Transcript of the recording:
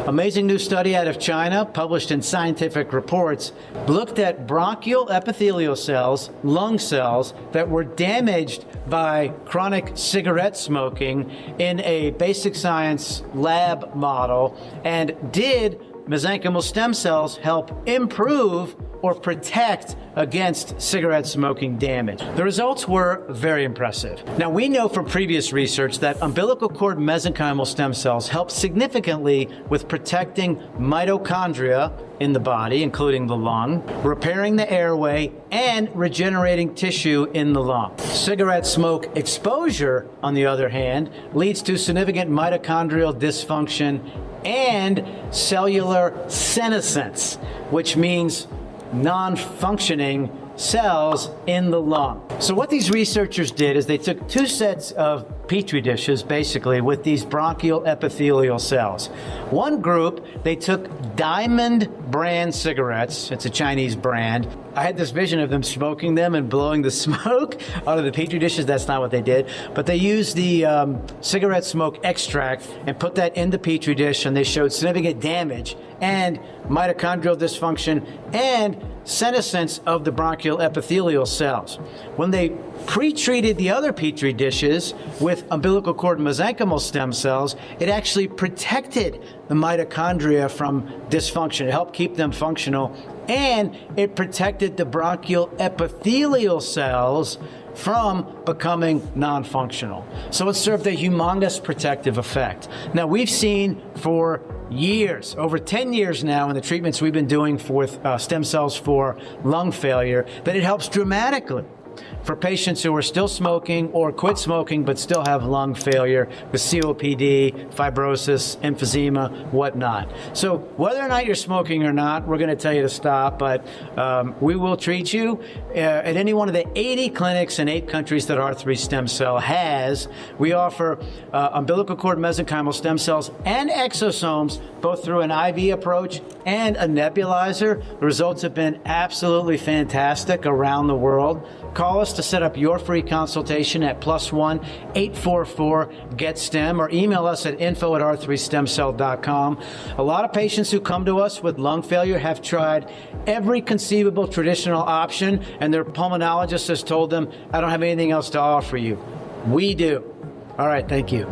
Amazing new study out of China, published in Scientific Reports, looked at bronchial epithelial cells, lung cells, that were damaged by chronic cigarette smoking in a basic science lab model, and did mesenchymal stem cells help improve or protect against cigarette smoking damage? The results were very impressive. Now, we know from previous research that umbilical cord mesenchymal stem cells help significantly with protecting mitochondria in the body, including the lung, repairing the airway, and regenerating tissue in the lung. Cigarette smoke exposure, on the other hand, leads to significant mitochondrial dysfunction and cellular senescence, which means non-functioning cells in the lung. So what these researchers did is they took two sets of petri dishes, basically, with these bronchial epithelial cells. One group, they took Diamond brand cigarettes. It's a Chinese brand. I had this vision of them smoking them and blowing the smoke out of the petri dishes. That's not what they did. But they used the cigarette smoke extract and put that in the petri dish, and they showed significant damage and mitochondrial dysfunction and senescence of the bronchial epithelial cells. When they pre-treated the other petri dishes with umbilical cord mesenchymal stem cells, it actually protected the mitochondria from dysfunction. It helped keep them functional, and it protected the bronchial epithelial cells from becoming non-functional. So it served a humongous protective effect. Now, we've seen for years, over 10 years now, in the treatments we've been doing for stem cells for lung failure, that it helps dramatically for patients who are still smoking or quit smoking but still have lung failure with COPD, fibrosis, emphysema, whatnot. So whether or not you're smoking or not, we're going to tell you to stop, but we will treat you at any one of the 80 clinics in 8 countries that R3 Stem Cell has. We offer umbilical cord mesenchymal stem cells and exosomes, both through an IV approach and a nebulizer. The results have been absolutely fantastic around the world. Call us to set up your free consultation at +1 844-GET-STEM, or email us at info@r3stemcell.com. A lot of patients who come to us with lung failure have tried every conceivable traditional option, and their pulmonologist has told them, I don't have anything else to offer you. We do. All right, thank you.